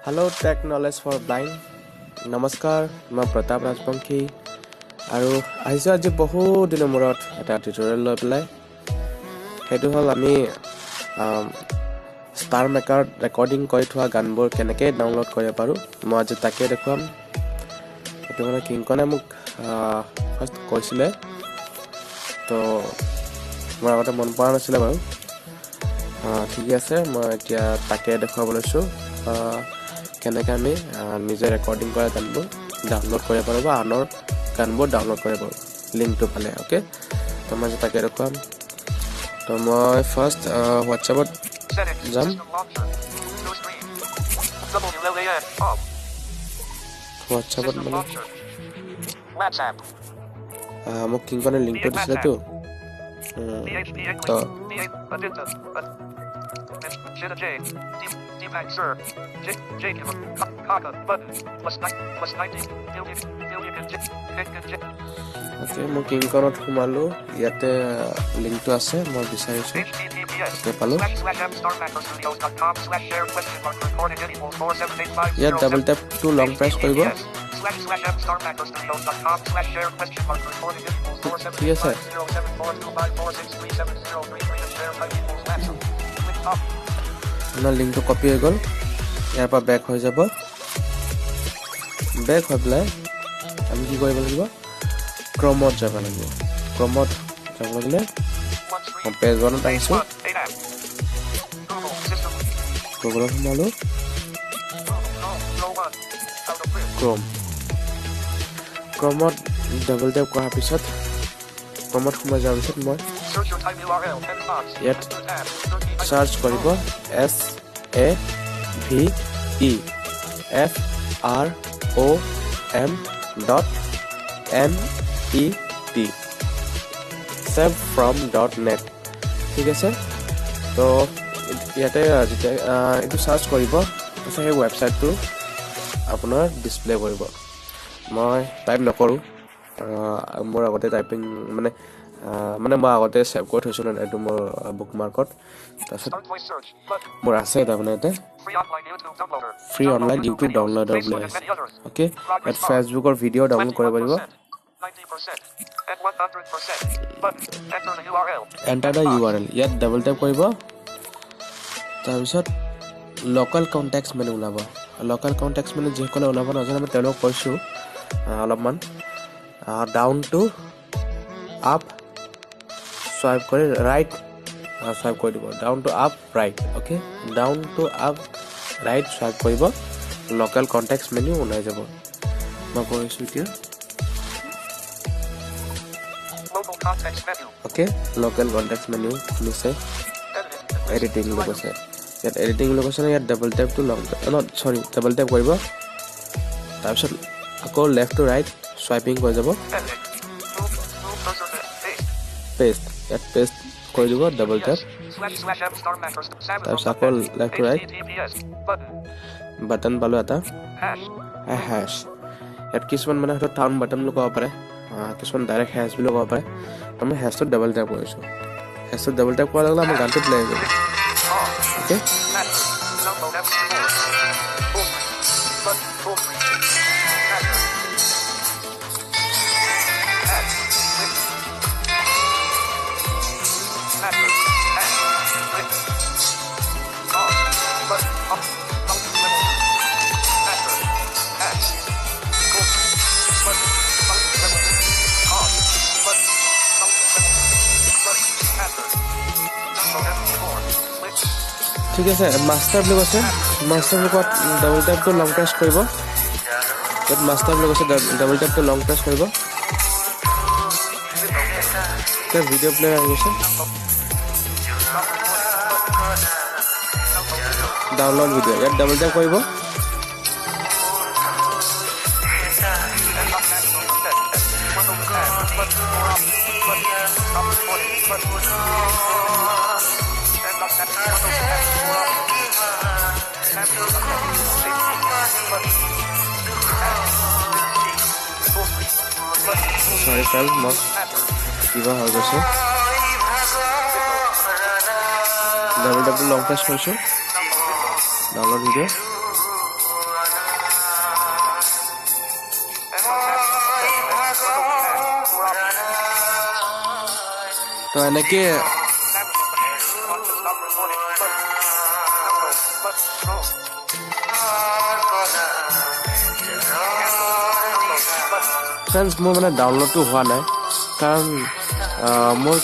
Hello Tech Knowledge for Blind. নমস্কাৰ মই প্ৰতাপ ৰাজবংশী আৰু আহিছো আজি বহুত দিনৰ মূৰত এটা টিউটৰিয়েল লৈ পেলাই হেতু হল আমি starmaker ৰেকৰ্ডিং কৰি থোৱা গানবোৰ কেনেকৈ ডাউনলোড কৰিব পাৰো মই আজি তাকে দেখুৱাম এটো মানে কিংকনে মোক ফাৰ্স্ট কৈছিলে তো মই আগতে মন পোৱা নাছিলে বাৰু ঠিক আছে মই এতিয়া তাকে দেখুৱাবলৈ লৈছো কেনেকৈ আমি নিজে ৰেকৰ্ডিং কৰা গানবোৰ ডাউনলোড কৰিব পাৰো বা আনৰ গানবোৰ ডাউনলোড কৰিব পাৰো লিংকটো পালে ওকে তো মই তাকে দেখুৱাম তো মই ফাৰ্স্ট WhatsAppত যাম WhatsAppত মানে মোক কিংকনে লিংকটো দিছিলে তো Okay, মই কিংকনত সোমালো ইয়াতে লিংকটো আছে মই বিচাৰিছো তে পালো ইয়াত ডাবল ট্যাপ টু লং প্ৰেছ কৰিব ঠিক আছে না লিংকটো কপি হৈ গল ইয়াৰ পৰা ব্যাক হৈ যাব ব্যাক হৈ পেলাই আমি কি কৰিব লাগিব ক্ৰমত যাব লাগিব ক্ৰমত যাব লাগিলে পেজ 1 ত আহিছো গুগলত সোমালো ক্ৰমত ডাবল ট্যাপ কৰাৰ পিছত ক্ৰমত সোমাই যোৱাৰ পিছত মই ইয়াত সাৰ্চ কৰিব SAVEFROM.NET savefrom.net ঠিক আছে তো ইয়াতে এটো সাৰ্চ কৰিব সেই ওয়েবসাইটটো আপোনাৰ ডিসপ্লে কৰিব মই টাইপ নকৰো মোৰ আগতে টাইপিং মানে মই আগতে সেভ কৰি থৈছো এটো মোৰ বুকমাৰ্কত তাৰছত মোৰ আছে তাৰমানে এতে ফ্ৰী অনলাইন ইউটিউব ডাউনলোডাৰ বুলি আছে ওকে এট ফেসবুকৰ ভিডিও ডাউনলোড কৰিব পাৰিব enter the URL ইয়াত ডাবল ট্যাপ কৰিব তাৰপিছত লোকাল কনটেক্সট মেনু ওলাব লোকাল কনটেক্সট মেনু যেকোনো ওলাব নাজানো মই তেওঁলোক কৈছো অলপমান ডাউন টু আপ swipe কৰি right swipe কৰি দিব down to up right okay down to up right swipe কৰিব local context menu ওলাই যাব মই কৈছো এতিয়া local context menu okay local context menu নিছে editing লোক আছে ইয়াত editing লোক আছে ইয়াত double tap to long not sorry double tap কৰিব তাৰপিছত আকৌ left to right swiping হৈ যাব paste at paste কৰি দিব ডাবল ট্যাপ তাৰপিছত আকৌ লেফট ৰাইট বাটন পালো এটা হ্যাশ ইয়াত কিছুমান মানে হয়তো টাউন বাটন বুলি ক'ব পাৰে কিছুমান ডাইৰেক্ট হ্যাশ বুলি ক'ব পাৰে আমি হ্যাশটো ডাবল ট্যাপ কৰিছো হ্যাশটো ডাবল ট্যাপ কৰাৰ লগে আমাৰ গানটো প্লে হৈ যাব ওকে ঠিক আছে মাস্টাৰ ব্লক আছে মাস্টাৰ ব্লকত ডাবল ট্যাপ টু লং প্ৰেছ কৰিব ইয়াত মাস্টাৰ ব্লক আছে ডাবল ট্যাপ টু লং প্ৰেছ কৰিব তে ভিডিও প্লেয়াৰ আহি গৈছে ডাউনলোড ভিডিও ইয়াত ডাবল ট্যাপ কৰিব sorry file মই কিবা হৈ গৈছে ডাবল ট্যাপ টু লং প্ৰেছ কৰিছো download video তো এনেকে ফ্ৰেণ্ডছ মোৰ মানে ডাউনলোডটো হোৱা নাই কাৰণ মোৰ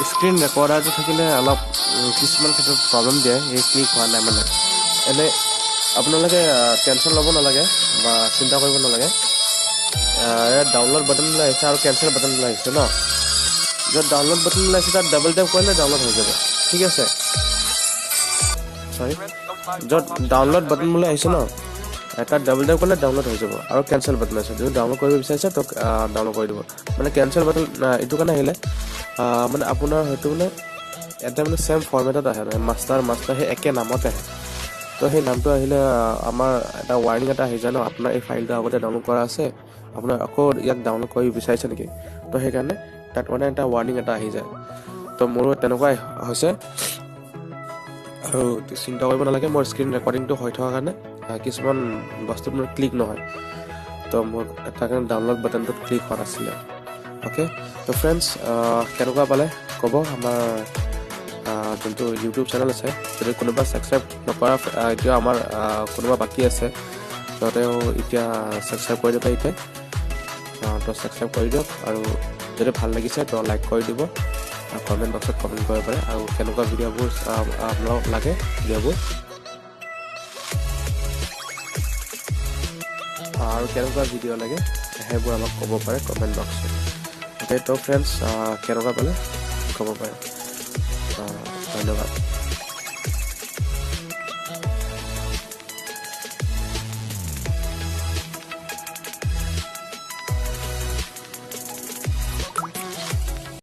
স্ক্ৰীন ৰেকৰ্ডাৰটো থাকিলে অলপ কিছুমান ক্ষেত্ৰত প্ৰব্লেম দিয়ে এই ক্লিক হোৱা নাই মানে এনে আপোনালোকে টেনশ্যন ল'ব নালাগে বা চিন্তা কৰিব নালাগে ডাউনলোড বাটন আহিছে আৰু কেনচেল বাটন আহিছে ন য'ত ডাউনলোড বাটন আহিছে তাত ডাবল টেপ কৰিলে ডাউনলোড হৈ যাব ঠিক আছে সৰি য'ত ডাউনলোড বাটন আহিছে ন তাত ডাবল টেপ কৰিলে ডাউনলোড হৈ যাব আৰু কেনচেল বাটন আছে যদি ডাউনলোড কৰিব বিচাৰিছে তো ডাউনলোড কৰি দিব মানে কেনচেল বাটন এইটো কাৰণে আহিলে মানে আপোনাৰ হয়তো মানে এটা মানে সেম ফৰ্মেটত আহে মাষ্টাৰ সেই একে নামত আহে তো সেই নামটো আহিলে আমাৰ এটা ৱাৰ্নিং এটা আহি যায় ন আপোনাৰ এই ফাইলটো আগতে ডাউনলোড কৰা আছে আপোনাৰ আকৌ ইয়াক ডাউনলোড কৰিব বিচাৰিছে নেকি তো সেইকাৰণে তাত মানে এটা ৱাৰ্নিং এটা আহি যায় তো মোৰো তেনেকুৱাই হৈছে আৰু চিন্তা কৰিব নালাগে মোৰ স্ক্ৰীন ৰেকৰ্ডিংটো হৈ থকা কাৰণে কিছুমান বস্তুত মোৰ ক্লিক নহয় তো মোৰ এটা কাৰণে ডাউনলোড বাটনটোত ক্লিক হোৱা নাছিলে অ'কে তো ফ্ৰেণ্ডছ কেনেকুৱা পালে ক'ব আমাৰ যোনটো ইউটিউব চেনেল আছে যদি কোনোবা ছাবস্ক্ৰাইব নকৰা এতিয়া আমাৰ কোনোবা বাকী আছে সিহঁতেও এতিয়া ছাবস্ক্ৰাইব কৰি দিব এতিয়া তো ছাবস্ক্ৰাইব কৰি দিয়ক আৰু যদি ভাল লাগিছে তো লাইক কৰি দিব কমেণ্ট বক্সত কমেণ্ট কৰিব পাৰে আৰু কেনেকুৱা ভিডিঅ'বোৰ আপোনালোকক লাগে ভিডিঅ'বোৰ আৰু কেনেকুৱা ভিডিঅ' লাগে সেইবোৰ আমাক ক'ব পাৰে কমেণ্ট বক্সত অ'কে তো ফ্ৰেণ্ডছ কেনেকুৱা পালে ক'ব পাৰে ধন্যবাদ